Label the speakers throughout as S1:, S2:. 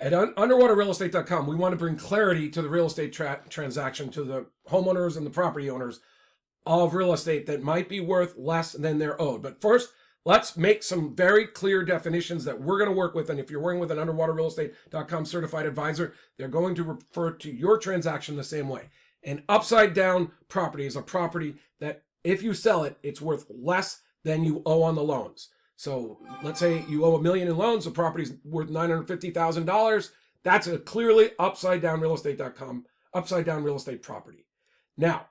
S1: At underwaterrealestate.com, we want to bring clarity to the real estate transaction, to the homeowners and the property owners of real estate that might be worth less than they're owed. But first, let's make some very clear definitions that we're going to work with. And if you're working with an underwaterrealestate.com certified advisor, they're going to refer to your transaction the same way. An upside down property is a property that if you sell it, it's worth less than you owe on the loans. So let's say you owe $1 million in loans, the property's worth $950,000. That's a clearly upside down real estate property. Now,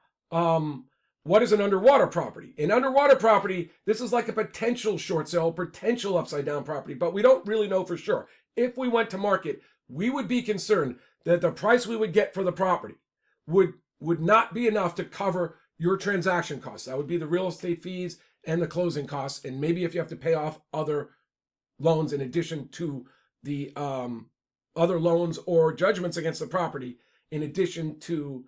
S1: what is an underwater property? An underwater property, this is like a potential short sale, potential upside down property, but we don't really know for sure. If we went to market, we would be concerned that the price we would get for the property would not be enough to cover your transaction costs. That would be the real estate fees and the closing costs, and maybe if you have to pay off other loans in addition to the other loans or judgments against the property, in addition to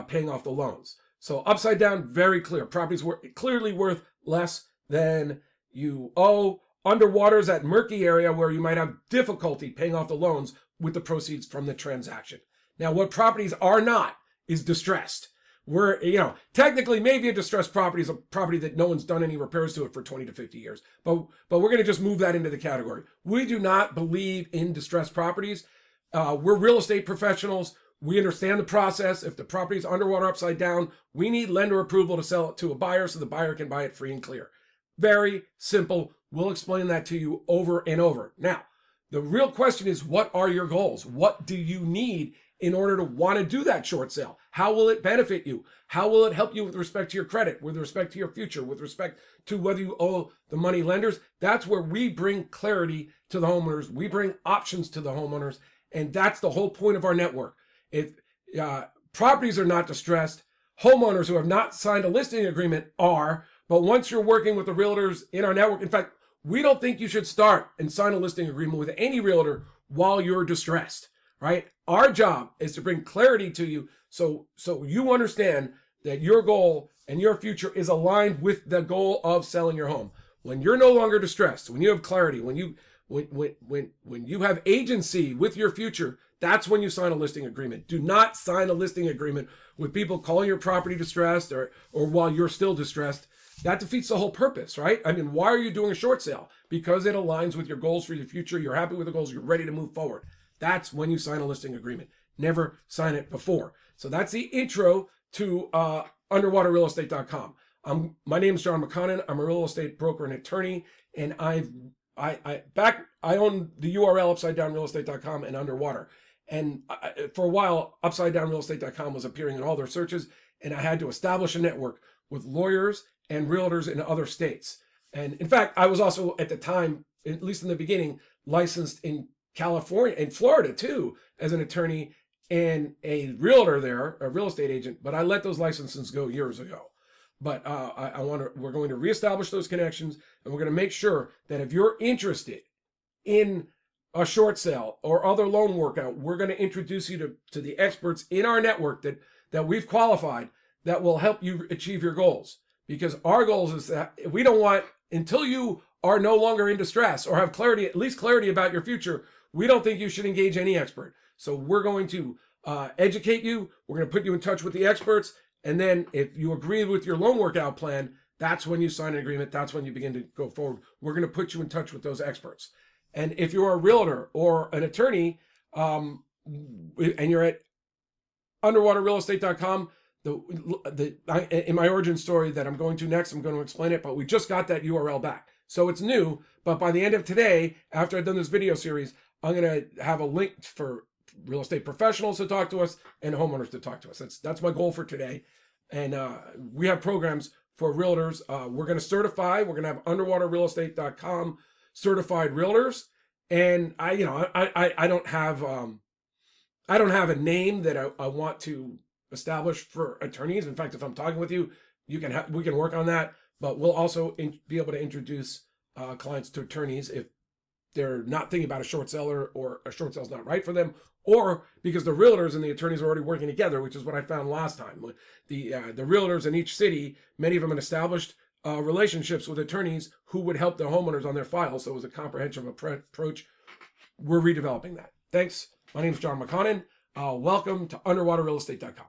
S1: paying off the loans. So upside down, very clear. Properties were clearly worth less than you owe. Underwater is that murky area where you might have difficulty paying off the loans with the proceeds from the transaction. Now, what properties are not is distressed. Technically, maybe a distressed property is a property that no one's done any repairs to it for 20 to 50 years. But we're going to just move that into the category. We do not believe in distressed properties. We're real estate professionals. We understand the process. If the property is underwater, upside down, we need lender approval to sell it to a buyer so the buyer can buy it free and clear. Very simple. We'll explain that to you over and over. Now, the real question is, what are your goals? What do you need in order to want to do that short sale? How will it benefit you? How will it help you with respect to your credit, with respect to your future, with respect to whether you owe the money lenders? That's where we bring clarity to the homeowners. We bring options to the homeowners. And that's the whole point of our network. If properties are not distressed, homeowners who have not signed a listing agreement are, but once you're working with the realtors in our network, in fact, we don't think you should start and sign a listing agreement with any realtor while you're distressed, right? Our job is to bring clarity to you so you understand that your goal and your future is aligned with the goal of selling your home. When you're no longer distressed, when you have clarity, when you have agency with your future, that's when you sign a listing agreement. Do not sign a listing agreement with people calling your property distressed or while you're still distressed. That defeats the whole purpose, right? I mean, why are you doing a short sale? Because it aligns with your goals for your future. You're happy with the goals. You're ready to move forward. That's when you sign a listing agreement. Never sign it before. So that's the intro to underwaterrealestate.com. My name is John McConnon. I'm a real estate broker and attorney, and I own the URL upsidedownrealestate.com and Underwater. And for a while, upsidedownrealestate.com was appearing in all their searches, and I had to establish a network with lawyers and realtors in other states. And in fact, I was also at the time, at least in the beginning, licensed in California and Florida too, as an attorney and a realtor there, a real estate agent. But I let those licenses go years ago. But we're going to reestablish those connections, and we're going to make sure that if you're interested in a short sale or other loan workout, we're going to introduce you to the experts in our network that we've qualified that will help you achieve your goals. Because our goals is that we don't want, until you are no longer in distress or have clarity, at least clarity about your future, we don't think you should engage any expert. So we're going to educate you. We're going to put you in touch with the experts. And then if you agree with your loan workout plan, that's when you sign an agreement. That's when you begin to go forward. We're going to put you in touch with those experts. And if you're a realtor or an attorney, and you're at underwaterrealestate.com, in my origin story that I'm going to next, I'm going to explain it, but we just got that URL back. So it's new, but by the end of today, after I've done this video series, I'm going to have a link for real estate professionals to talk to us and homeowners to talk to us. That's my goal for today. And we have programs for realtors. We're going to certify, we're going to have underwaterrealestate.com certified realtors. And I don't have a name that I want to establish for attorneys. In fact, if I'm talking with you, we can work on that, but we'll also be able to introduce clients to attorneys if they're not thinking about a short seller or a short sale is not right for them, or because the realtors and the attorneys are already working together, which is what I found last time. The realtors in each city, many of them had established relationships with attorneys who would help the homeowners on their files. So it was a comprehensive approach. We're redeveloping that. Thanks. My name is John McConnon. Welcome to underwaterrealestate.com.